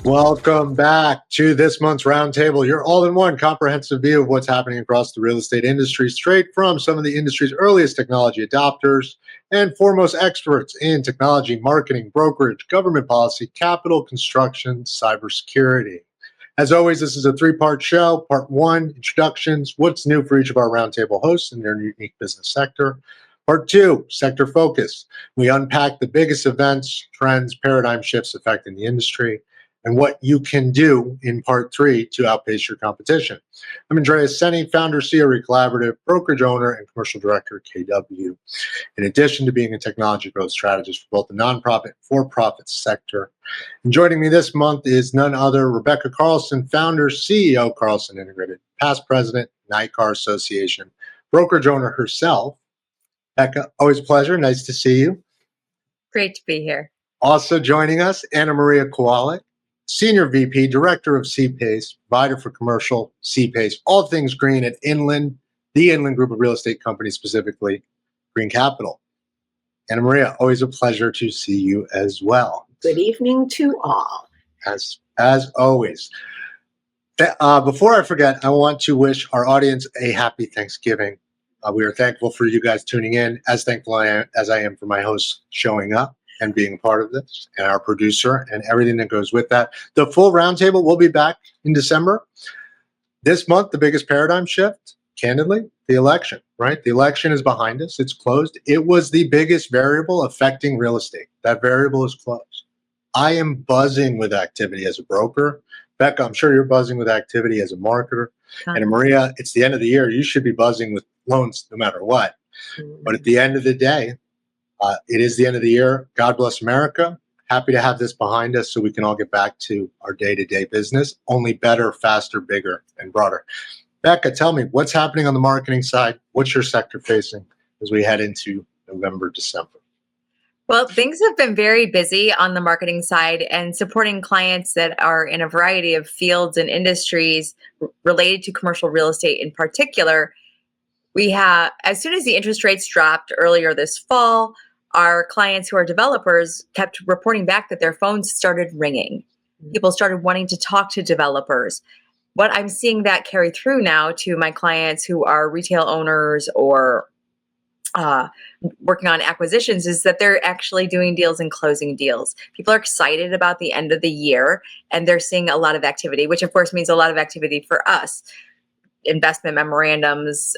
Welcome back to this month's Roundtable, your all-in-one comprehensive view of what's happening across the real estate industry, straight from some of the industry's earliest technology adopters and foremost experts in technology, marketing, brokerage, government policy, capital, construction, cybersecurity. As always, this is a three-part show. Part one, introductions, what's new for each of our Roundtable hosts in their unique business sector. Part two, sector focus. We unpack the biggest events, trends, paradigm shifts affecting the industry, and what you can do in part three to outpace your competition. I'm Andreas Senie, founder, CEO of Collaborative, brokerage owner, and commercial director at KW. In addition to being a technology growth strategist for both the nonprofit and for-profit sector. And joining me this month is none other Rebecca Carlson, founder, CEO of Carlson Integrated, past president, NICAR Association, brokerage owner herself. Becca, always a pleasure. Nice to see you. Great to be here. Also joining us, Maria Kowalik, Senior VP, Director of CPACE, provider for commercial CPACE, all things green at Inland, the Inland Group of real estate companies, specifically Green Capital. Maria, always a pleasure to see you as well. Good evening to all. As always. Before I forget, I want to wish our audience a happy Thanksgiving. We are thankful for you guys tuning in, as thankful as I am for my hosts showing up and being a part of this, and our producer and everything that goes with that. The full roundtable will be back in December. This month, the biggest paradigm shift, candidly, the election, right? The election is behind us. It's closed. It was the biggest variable affecting real estate. That variable is closed. I am buzzing with activity as a broker. Becca, I'm sure you're buzzing with activity as a marketer. And Maria, it's the end of the year. You should be buzzing with loans no matter what. But at the end of the day, it is the end of the year. God bless America. Happy to have this behind us so we can all get back to our day-to-day business, only better, faster, bigger, and broader. Becca, tell me, what's happening on the marketing side? What's your sector facing as we head into November, December? Well, things have been very busy on the marketing side and supporting clients that are in a variety of fields and industries related to commercial real estate in particular. We have, as soon as the interest rates dropped earlier this fall, our clients who are developers kept reporting back that their phones started ringing. People started wanting to talk to developers. What I'm seeing that carry through now to my clients who are retail owners or working on acquisitions is that they're actually doing deals and closing deals. People are excited about the end of the year and they're seeing a lot of activity, which of course means a lot of activity for us. Investment memorandums,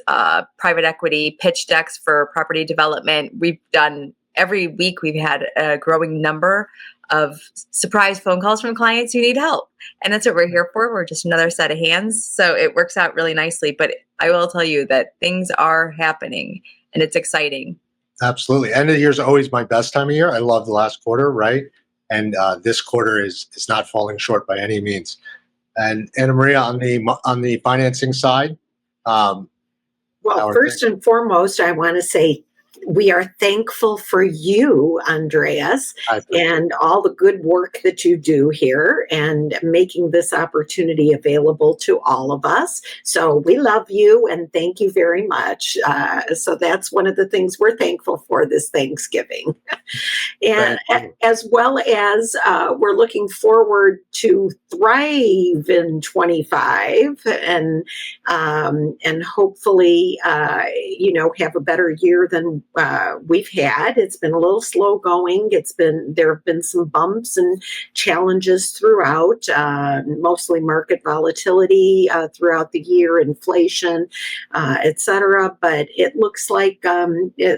private equity, pitch decks for property development. We've done every week. We've had a growing number of surprise phone calls from clients who need help. And that's what we're here for. We're just another set of hands. So it works out really nicely. But I will tell you that things are happening and it's exciting. Absolutely. End of the year is always my best time of year. I love the last quarter, right? And this quarter is not falling short by any means. And Maria, on the financing side. Well, first and foremost, I want to say we are thankful for you, Andreas, and all the good work that you do here and making this opportunity available to all of us. So we love you and thank you very much. So that's one of the things we're thankful for this Thanksgiving. And as well as we're looking forward to thrive in 25 and hopefully, have a better year than we've had. It's been a little slow going. There have been some bumps and challenges throughout, mostly market volatility throughout the year, inflation, et cetera. But it looks like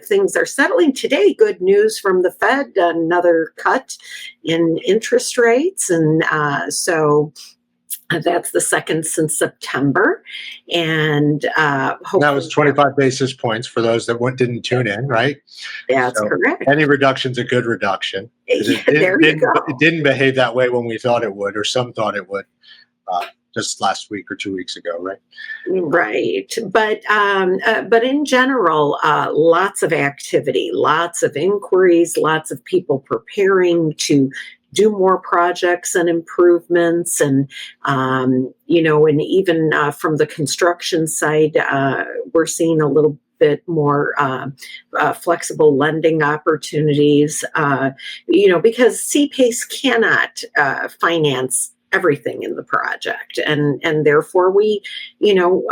things are settling today. Good news from the Fed, another cut in interest rates. And so that's the second since September. And that was 25 basis points for those that didn't tune in, right? That's correct. Any reduction's a good reduction. It didn't behave that way when we thought it would, or some thought it would, just last week or 2 weeks ago, right? Right. But in general, lots of activity, lots of inquiries, lots of people preparing to do more projects and improvements and even from the construction side, we're seeing a little bit more flexible lending opportunities, because CPACE cannot finance everything in the project, and therefore we, you know,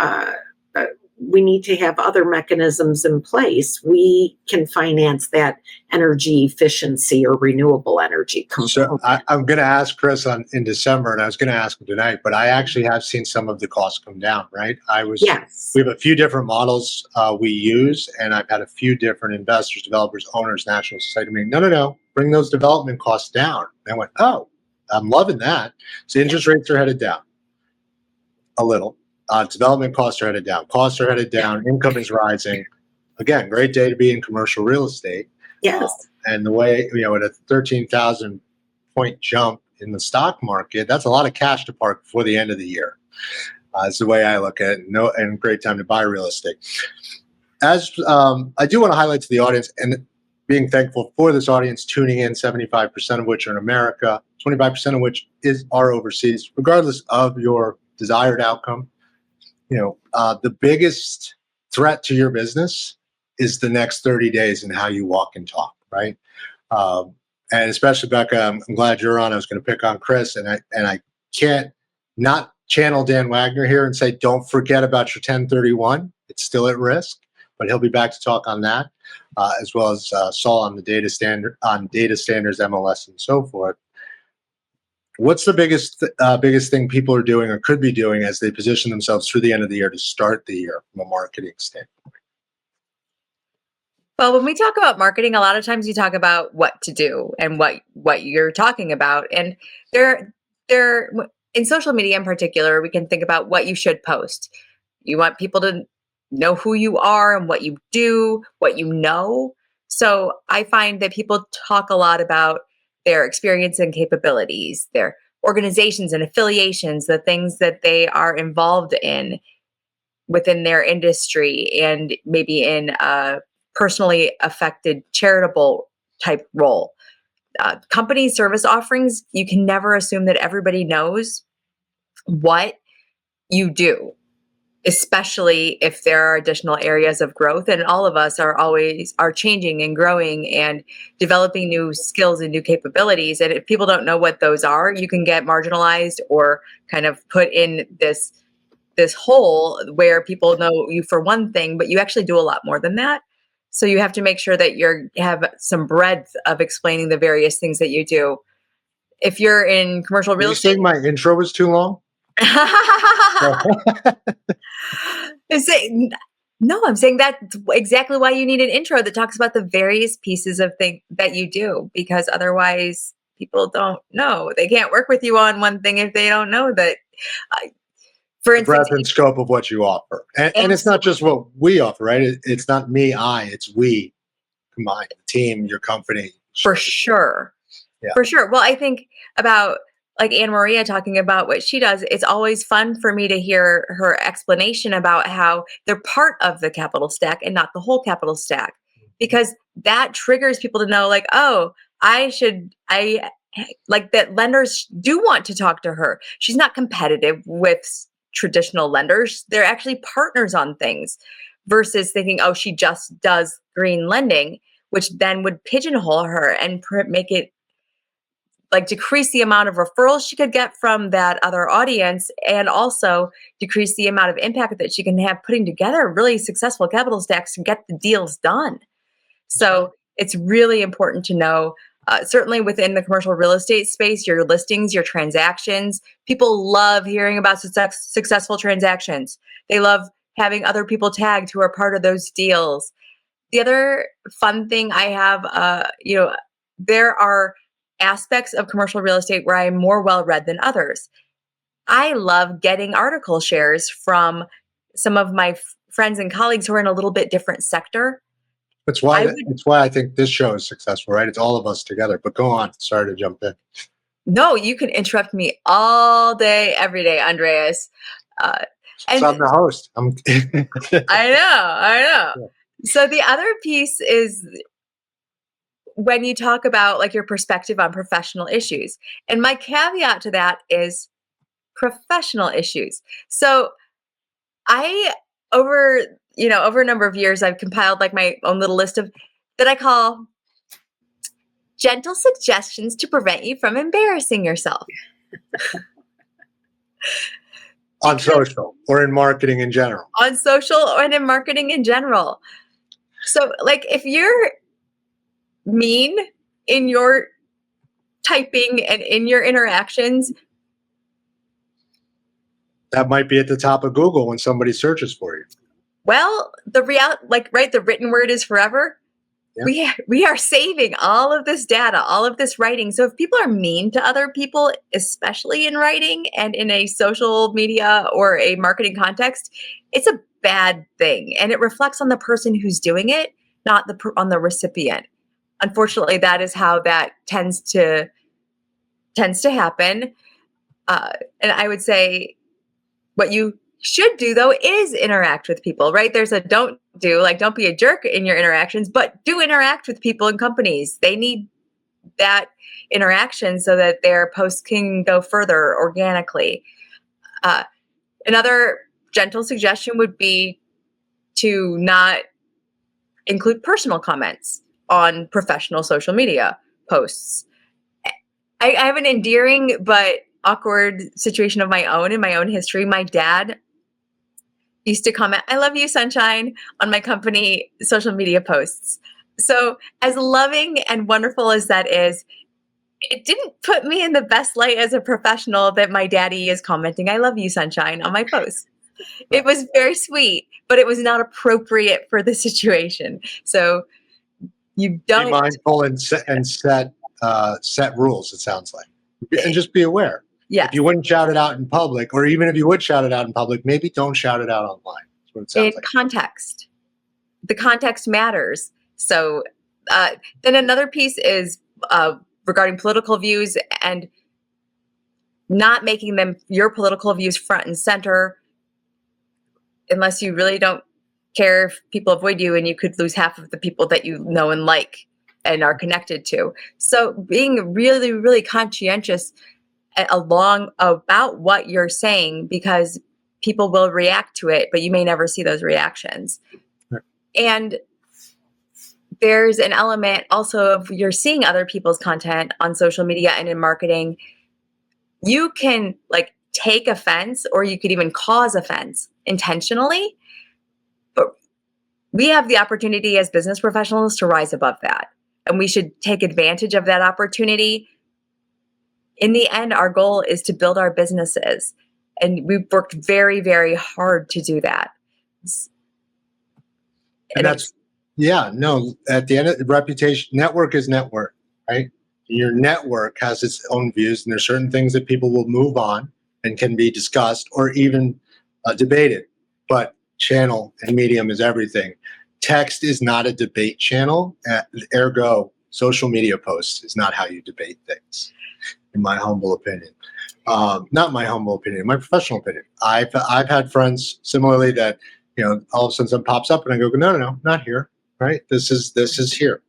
we need to have other mechanisms in place. We can finance that energy efficiency or renewable energy component. So I'm going to ask Chris in December, and I was going to ask him tonight, but I actually have seen some of the costs come down, right? Yes. We have a few different models we use, and I've had a few different investors, developers, owners, nationals say to me, no, bring those development costs down. And I went, oh, I'm loving that. So interest rates are headed down a little. Development costs are headed down. Costs are headed down. Income is rising. Again, great day to be in commercial real estate. Yes. And the way, at a 13,000 point jump in the stock market, that's a lot of cash to park before the end of the year. That's the way I look at it. And great time to buy real estate. As I do want to highlight to the audience, and being thankful for this audience tuning in, 75% of which are in America, 25% of which are overseas, regardless of your desired outcome. The biggest threat to your business is the next 30 days and how you walk and talk, right? And especially, Becca, I'm glad you're on. I was going to pick on Chris, and I can't not channel Dan Wagner here and say, don't forget about your 1031. It's still at risk, but he'll be back to talk on that, as well as Saul on the data standards, MLS, and so forth. What's the biggest thing people are doing or could be doing as they position themselves through the end of the year to start the year from a marketing standpoint? Well, when we talk about marketing, a lot of times you talk about what to do and what you're talking about. And there in social media in particular, we can think about what you should post. You want people to know who you are and what you do, what you know. So I find that people talk a lot about their experience and capabilities, their organizations and affiliations, the things that they are involved in within their industry, and maybe in a personally affected charitable type role. Company service offerings, you can never assume that everybody knows what you do, especially if there are additional areas of growth. And all of us are changing and growing and developing new skills and new capabilities. And if people don't know what those are, you can get marginalized or kind of put in this hole where people know you for one thing, but you actually do a lot more than that. So you have to make sure that you have some breadth of explaining the various things that you do. If you're in commercial real estate, you saying my intro was too long? No, I'm saying that's exactly why you need an intro that talks about the various pieces of things that you do, because otherwise people don't know. They can't work with you on one thing if they don't know that. For instance, breadth and scope of what you offer. And it's not just what we offer, right? It's not me, it's we combined, the team, your company. For sure. Yeah. For sure. Well, I think about like Anne Maria talking about what she does. It's always fun for me to hear her explanation about how they're part of the capital stack and not the whole capital stack, because that triggers people to know, like, oh, like that lenders do want to talk to her. She's not competitive with traditional lenders. They're actually partners on things, versus thinking, oh, she just does green lending, which then would pigeonhole her and make it like decrease the amount of referrals she could get from that other audience, and also decrease the amount of impact that she can have putting together really successful capital stacks to get the deals done. So it's really important to know, certainly within the commercial real estate space, your listings, your transactions, people love hearing about successful transactions. They love having other people tagged who are part of those deals. The other fun thing I have, there are aspects of commercial real estate where I'm more well-read than others. I love getting article shares from some of my friends and colleagues who are in a little bit different sector. That's why I think this show is successful, right? It's all of us together. But go on. Sorry to jump in. No, you can interrupt me all day, every day, Andreas. And I'm the host. I know. Yeah. So the other piece is when you talk about like your perspective on professional issues. And my caveat to that is professional issues. So over a number of years, I've compiled like my own little list of that I call gentle suggestions to prevent you from embarrassing yourself. On social or in marketing in general. On social and in marketing in general. So, like, if you're mean in your typing and in your interactions, That might be at the top of Google when somebody searches for you. well, the written word is forever. Yeah. We are saving all of this data, all of this writing. So if people are mean to other people, especially in writing and in a social media or a marketing context, it's a bad thing, and it reflects on the person who's doing it, not on the recipient. Unfortunately, that is how that tends to happen. And I would say what you should do, though, is interact with people, right? There's a don't be a jerk in your interactions, but do interact with people and companies. They need that interaction so that their posts can go further organically. Another gentle suggestion would be to not include personal comments on professional social media posts. I have an endearing but awkward situation of my own in my own history. My dad used to comment, "I love you, sunshine," on my company social media posts. So as loving and wonderful as that is, it didn't put me in the best light as a professional that my daddy is commenting, "I love you, sunshine," on my posts. It was very sweet, but it was not appropriate for the situation. So you don't Be mindful and set rules, it sounds like. And just be aware. Yes. If you wouldn't shout it out in public, or even if you would shout it out in public, maybe don't shout it out online. That's what it sounds In like. context. The context matters. So then another piece is regarding political views and not making them your political views front and center unless you really don't care if people avoid you, and you could lose half of the people that you know and like and are connected to. So being really, really conscientious about what you're saying, because people will react to it, but you may never see those reactions. Right. And there's an element also of you're seeing other people's content on social media and in marketing. You can take offense, or you could even cause offense intentionally. But we have the opportunity as business professionals to rise above that. And we should take advantage of that opportunity. In the end, our goal is to build our businesses. And we've worked very, very hard to do that. And that's, at the end of the reputation, network is network, right? Your network has its own views, and there's certain things that people will move on and can be discussed or even debated. But channel and medium is everything. Text is not a debate channel. Ergo, social media posts is not how you debate things, in my humble opinion. Not my humble opinion, my professional opinion. I've had friends similarly that, all of a sudden something pops up and I go, no, not here, right? This is here.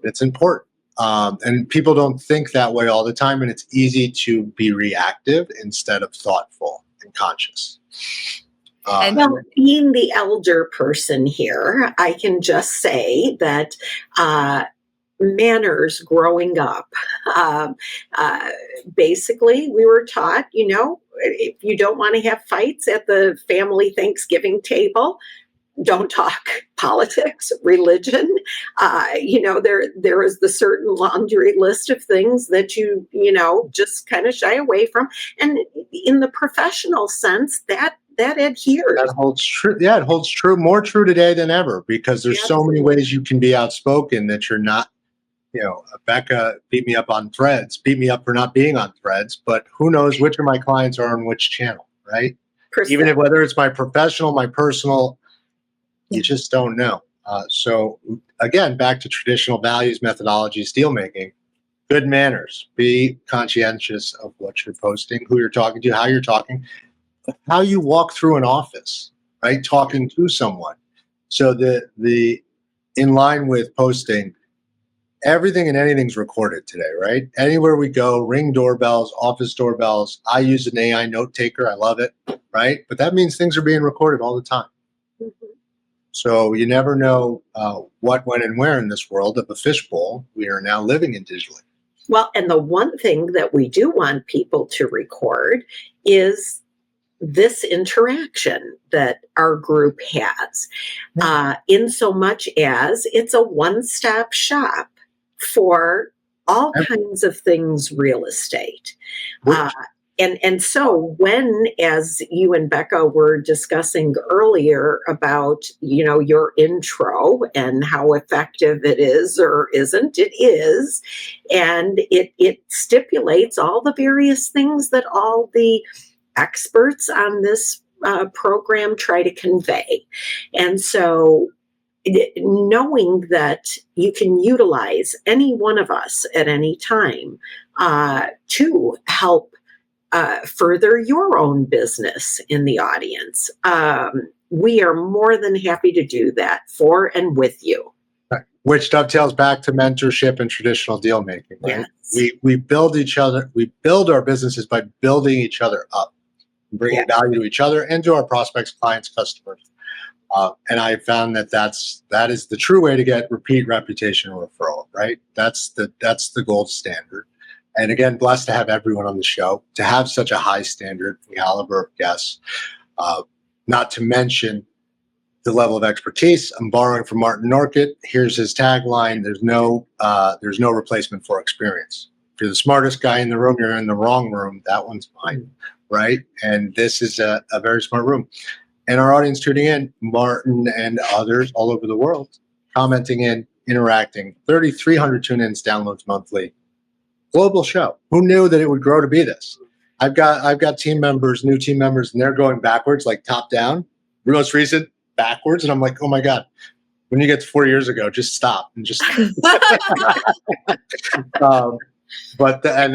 It's important. And people don't think that way all the time, and it's easy to be reactive instead of thoughtful and conscious. Well, being the elder person here, I can just say that manners growing up, basically we were taught, if you don't want to have fights at the family Thanksgiving table, don't talk politics, religion. There is the certain laundry list of things that you just kind of shy away from. And in the professional sense, that adheres. That holds true. Yeah, it holds true, more true today than ever, because there's so many ways you can be outspoken that you're not, Becca beat me up on Threads, beat me up for not being on Threads, but who knows which of my clients are on which channel, right? Even if whether it's my professional, my personal, you just don't know. So again, back to traditional values, methodologies, deal making, good manners, be conscientious of what you're posting, who you're talking to, how you're talking, how you walk through an office, right? Talking to someone. So the in line with posting, everything and anything's recorded today, right? Anywhere we go, ring doorbells, office doorbells. I use an AI note taker. I love it, right? But that means things are being recorded all the time. Mm-hmm. So you never know what, when, and where in this world of a fishbowl we are now living in digitally. Well, and the one thing that we do want people to record is this interaction that our group has, in so much as it's a one-stop shop for all kinds of things real estate. And so when, as you and Becca were discussing earlier about, your intro and how effective it is or isn't, it is. And it stipulates all the various things that all the experts on this program try to convey. And so knowing that you can utilize any one of us at any time to help further your own business in the audience. We are more than happy to do that for and with you. Which dovetails back to mentorship and traditional deal making, right? Yes. We build each other, we build our businesses by building each other up, bringing value to each other and to our prospects, clients, customers. And I found that is the true way to get repeat reputation referral, right? That's the gold standard. And again, blessed to have everyone on the show, to have such a high standard caliber of guests, not to mention the level of expertise. I'm borrowing from Martin Norkett. Here's his tagline: there's no replacement for experience. If you're the smartest guy in the room, you're in the wrong room. That one's mine, right? And this is a very smart room. And our audience tuning in, Martin and others all over the world, commenting in, interacting, 3,300 tune-ins, downloads monthly. Global show. Who knew that it would grow to be this? I've got team members, new team members, and they're going backwards, like top down. Most recent, backwards, and I'm like, oh my God. When you get to 4 years ago, just stop and just. And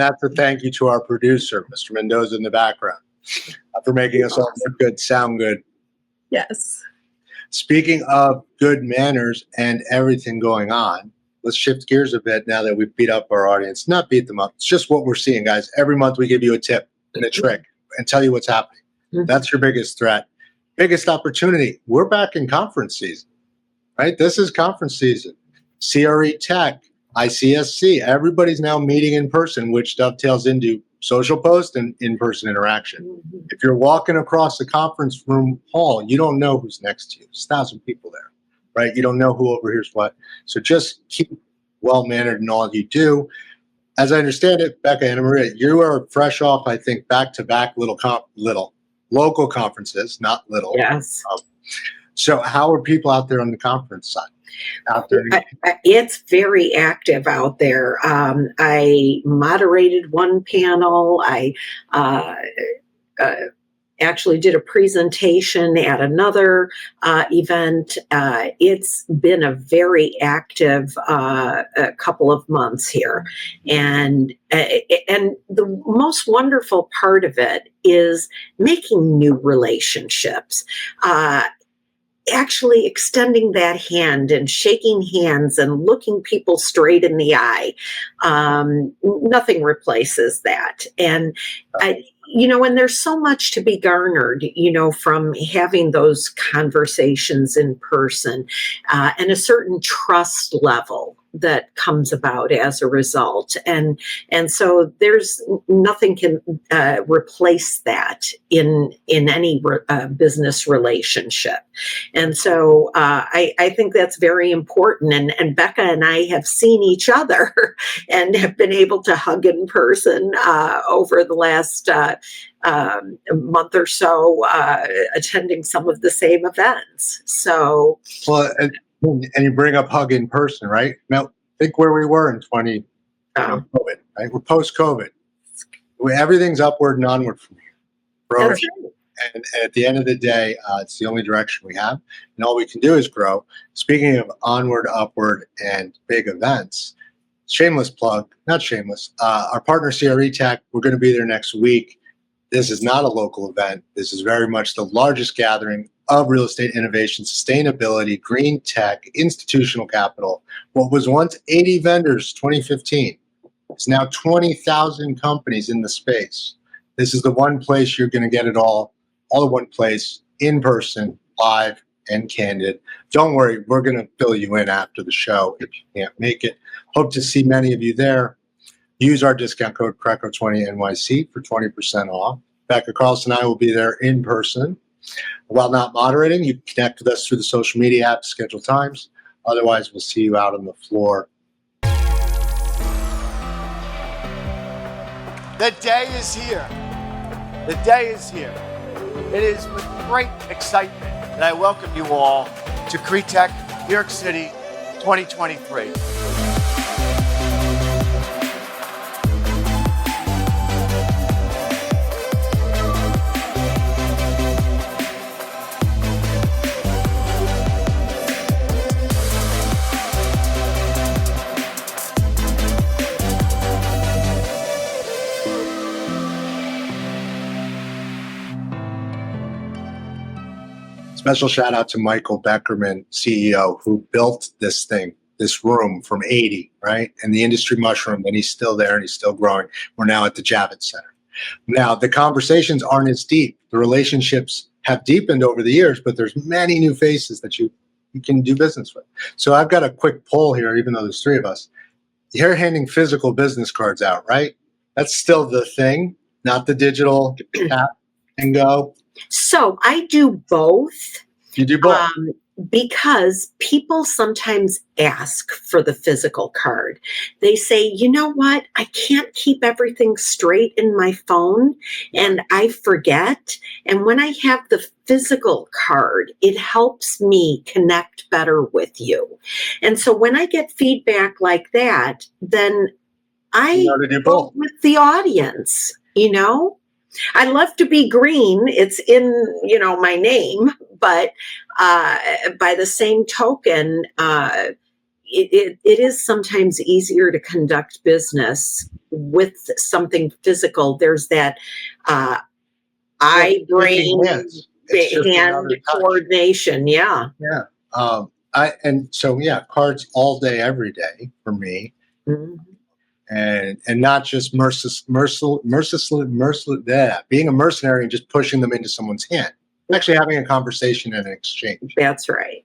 that's a thank you to our producer, Mr. Mendoza, in the background, for making us all look good, sound good. Yes. Speaking of good manners and everything going on, let's shift gears a bit now that we've beat up our audience. Not beat them up. It's just what we're seeing, guys. Every month we give you a tip and a trick and tell you what's happening. That's your biggest threat. Biggest opportunity. We're back in conference season, right? This is conference season. CRE Tech, ICSC, everybody's now meeting in person, which dovetails into social post and in-person interaction. If you're walking across the conference room hall, you don't know who's next to you. There's 1,000 people there, right? You don't know who overhears what. So just keep well-mannered in all you do. As I understand it, Becca and Maria, you are fresh off, I think, back-to-back local conferences, not little. Yes. So how are people out there on the conference side? Out there? It's very active out there. I moderated one panel. I actually did a presentation at another event. It's been a very active couple of months here. And the most wonderful part of it is making new relationships. Actually extending that hand and shaking hands and looking people straight in the eye. Nothing replaces that. And and there's so much to be garnered, from having those conversations in person, and a certain trust level that comes about as a result. And so there's nothing can replace that in any business relationship. And so I think that's very important. And Becca and I have seen each other and have been able to hug in person over the last month or so, attending some of the same events. So, well, and you bring up hug in person, right? Now, think where we were in COVID, right? We're post-COVID. Everything's upward and onward from here. Growing. That's right. And at the end of the day, it's the only direction we have, and all we can do is grow. Speaking of onward, upward, and big events, shameless plug, not shameless, our partner CRE Tech, we're going to be there next week. This is not a local event. This is very much the largest gathering of real estate innovation, sustainability, green tech, institutional capital. What was once 80 vendors, 2015, is now 20,000 companies in the space. This is the one place you're going to get it all in one place, in person, live, and candid. Don't worry, we're going to fill you in after the show if you can't make it. Hope to see many of you there. Use our discount code CRECo20NYC for 20% off. Becca Carlson and I will be there in person. While not moderating, you can connect with us through the social media apps, schedule times. Otherwise, we'll see you out on the floor. The day is here. The day is here. It is with great excitement that I welcome you all to CRETech New York City 2023. Special shout out to Michael Beckerman, CEO, who built this thing, this room from 80, right? And the industry mushroomed, and he's still there and he's still growing. We're now at the Javits Center. Now, the conversations aren't as deep. The relationships have deepened over the years, but there's many new faces that you can do business with. So I've got a quick poll here, even though there's three of us. You're handing physical business cards out, right? That's still the thing, not the digital tap and go. So I do both. You do both. Because people sometimes ask for the physical card. They say, you know what? I can't keep everything straight in my phone and I forget. And when I have the physical card, it helps me connect better with you. And so when I get feedback like that, then I go with the audience, you know? I love to be green. It's in, my name, but by the same token, it is sometimes easier to conduct business with something physical. There's that eye-brain hand coordination. Yeah. Yeah. Cards all day, every day for me. Mm-hmm. And not just being a mercenary and just pushing them into someone's hand. Actually having a conversation and an exchange. That's right.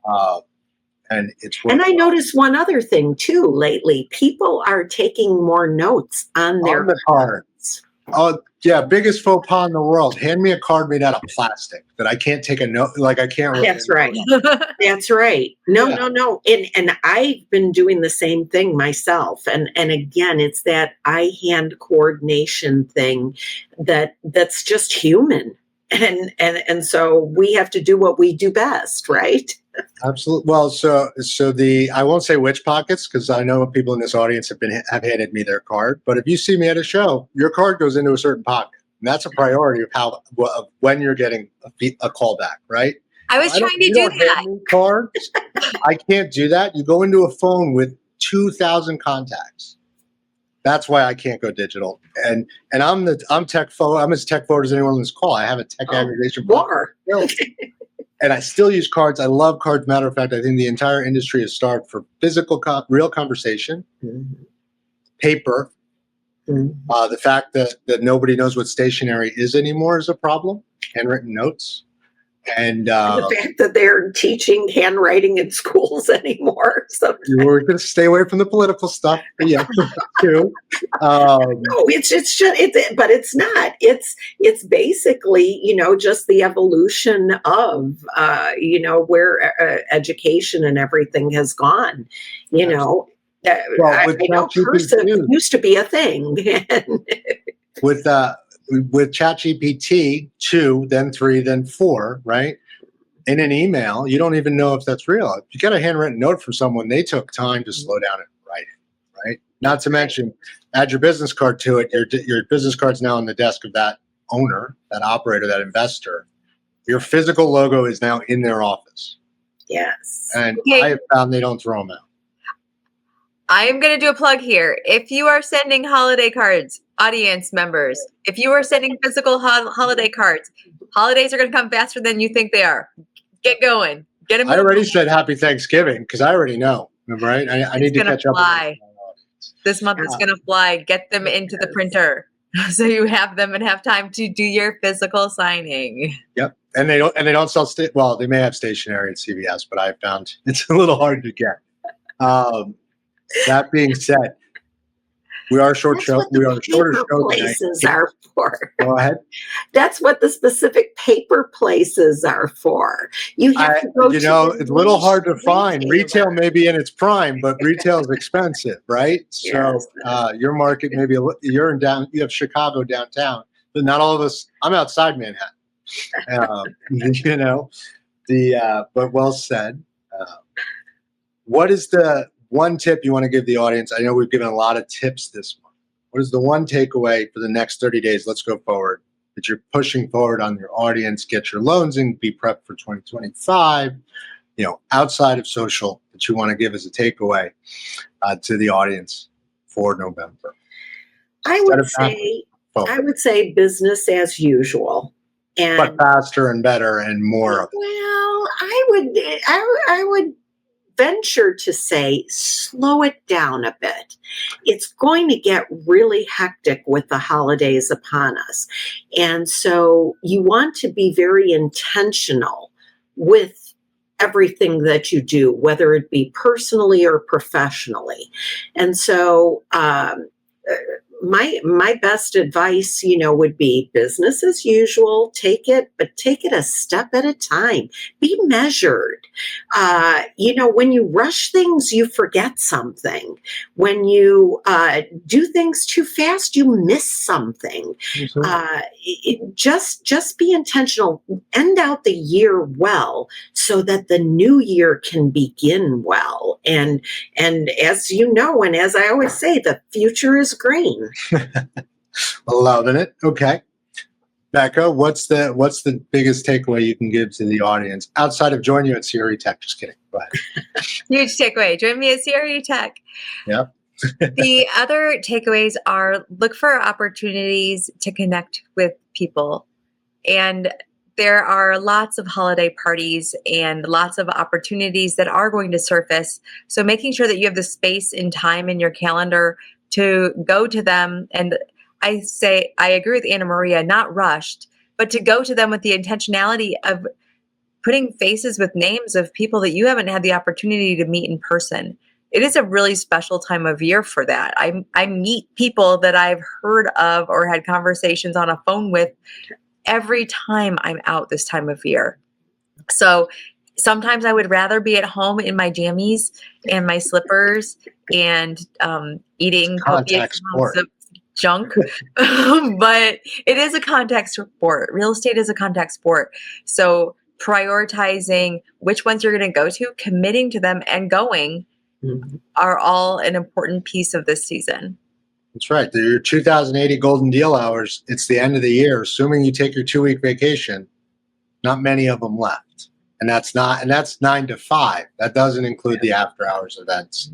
And I noticed one other thing too lately. People are taking more notes on their cards. Oh yeah, biggest faux pas in the world. Hand me a card made out of plastic that I can't take a note. Like I can't. That's right. That's right. No. And I've been doing the same thing myself. And again, it's that eye-hand coordination thing that's just human. And so we have to do what we do best, right? Absolutely. Well, so I won't say which pockets because I know people in this audience have handed me their card. But if you see me at a show, your card goes into a certain pocket, and that's a priority of when you're getting a call back, right? I was trying to do that. Cards, I can't do that. You go into a phone with 2,000 contacts. That's why I can't go digital. And I'm tech forward. I'm as tech forward as anyone on this call. I have a tech aggregation bar. And I still use cards. I love cards. Matter of fact, I think the entire industry is starved for physical, real conversation, paper. The fact that nobody knows what stationery is anymore is a problem. Handwritten notes. And the fact that they're teaching handwriting in schools anymore. So we're going to stay away from the political stuff. Yeah, too. No, it's just, but it's not. It's basically, just the evolution of, where education and everything has gone. I know cursive used to be a thing. With ChatGPT 2, then 3, then 4, right? In an email, you don't even know if that's real. If you get a handwritten note from someone, they took time to slow down and write it, right? Not to mention, add your business card to it. Your business card's now on the desk of that owner, that operator, that investor. Your physical logo is now in their office. Yes. And I have found they don't throw them out. I am going to do a plug here. If you are sending holiday cards, audience members, if you are sending physical holiday cards, holidays are going to come faster than you think they are. Get going. Get them. I already said Happy Thanksgiving because I already know, right? I need to catch up. This month is going to fly. Get them into the printer so you have them and have time to do your physical signing. Yep. And they don't sell well, they may have stationery at CVS, but I found it's a little hard to get. That being said, We are a short That's show. what the We are a shorter paper show tonight. places are for. Go ahead. That's what the specific paper places are for. You have to go to It's the a little hard to niche find. Retail retailer. may be in its prime, but retail is expensive, right? So Yes. your market maybe you're in down. You have Chicago downtown, but not all of us. I'm outside Manhattan. But well said. What is the one tip you want to give the audience? I know we've given a lot of tips this month. What is the one takeaway for the next 30 days? Let's go forward. That you're pushing forward on your audience, get your loans in, be prepped for 2025, outside of social, that you want to give as a takeaway to the audience for November. I would say business as usual. But faster and better and more of it. Well, I would venture to say slow it down a bit. It's going to get really hectic with the holidays upon us. And so you want to be very intentional with everything that you do, whether it be personally or professionally. And so my best advice, would be business as usual. Take it a step at a time. Be measured. When you rush things, you forget something. When you do things too fast, you miss something. Just be intentional. End out the year well, so that the new year can begin well. And as you know, and as I always say, the future is green. Loving it. Okay. Becca, what's the biggest takeaway you can give to the audience outside of join you at CRE Tech? Just kidding. Go ahead. Huge takeaway. Join me at CRE Tech. Yep. The other takeaways are look for opportunities to connect with people. And there are lots of holiday parties and lots of opportunities that are going to surface. So making sure that you have the space and time in your calendar to go to them. And I agree with Anna Maria, not rushed, but to go to them with the intentionality of putting faces with names of people that you haven't had the opportunity to meet in person. It is a really special time of year for that. I meet people that I've heard of or had conversations on a phone with every time I'm out this time of year. So sometimes I would rather be at home in my jammies and my slippers and eating copious amounts of junk. But it is a contact sport. Real estate is a contact sport. So prioritizing which ones you're going to go to, committing to them, and going are all an important piece of this season. That's right. They're your 2080 golden deal hours. It's the end of the year. Assuming you take your 2-week vacation, not many of them left. And that's 9 to 5. That doesn't include the after hours events.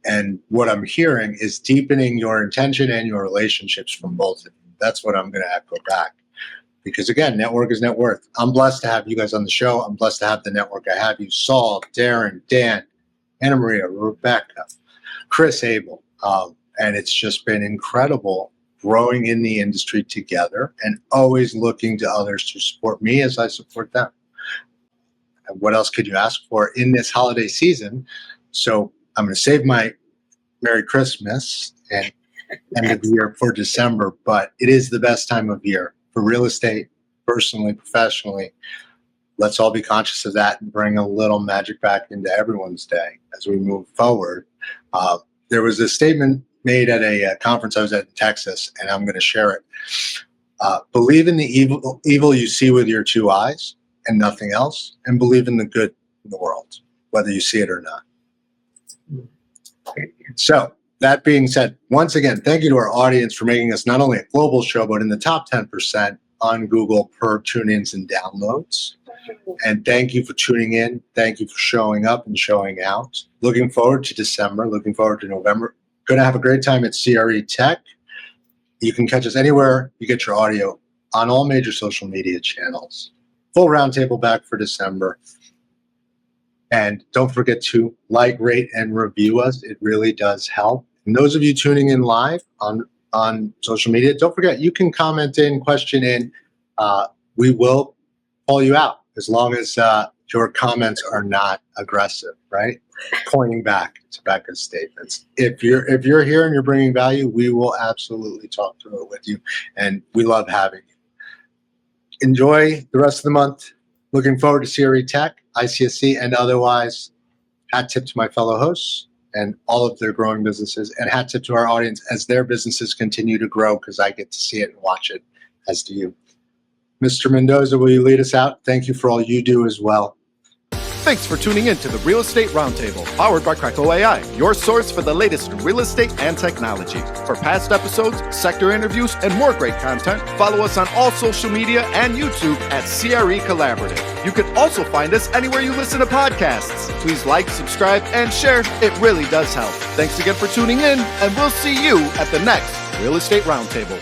And what I'm hearing is deepening your intention and your relationships from both of you. That's what I'm going to echo back. Because again, network is net worth. I'm blessed to have you guys on the show. I'm blessed to have the network I have. You, Saul, Darren, Dan, Anna Maria, Rebecca, Chris Abel. And it's just been incredible growing in the industry together and always looking to others to support me as I support them. And what else could you ask for in this holiday season? So I'm going to save my Merry Christmas and end of the year for December, but it is the best time of year for real estate, personally, professionally. Let's all be conscious of that and bring a little magic back into everyone's day as we move forward. There was a statement made at a conference I was at in Texas, and I'm going to share it. Believe in the evil you see with your 2 eyes and nothing else, and believe in the good in the world, whether you see it or not. So that being said, once again, thank you to our audience for making us not only a global show, but in the top 10% on Google per tune-ins and downloads. And thank you for tuning in. Thank you for showing up and showing out. Looking forward to December. Looking forward to November. Going to have a great time at CRE Tech. You can catch us anywhere you get your audio on all major social media channels. Full roundtable back for December. And don't forget to like, rate, and review us. It really does help. And those of you tuning in live on social media, don't forget, you can comment in, question in. We will call you out as long as your comments are not aggressive, right? Pointing back to Becca's statements. If you're here and you're bringing value, we will absolutely talk through it with you, and we love having you. Enjoy the rest of the month. Looking forward to CRE Tech, ICSC, and otherwise. Hat tip to my fellow hosts and all of their growing businesses, and hat tip to our audience as their businesses continue to grow, because I get to see it and watch it, as do you. Mr. Mendoza, will you lead us out? Thank you for all you do as well. Thanks for tuning in to the Real Estate Roundtable, powered by CRECo.ai, your source for the latest in real estate and technology. For past episodes, sector interviews, and more great content, follow us on all social media and YouTube at CRE Collaborative. You can also find us anywhere you listen to podcasts. Please like, subscribe, and share. It really does help. Thanks again for tuning in, and we'll see you at the next Real Estate Roundtable.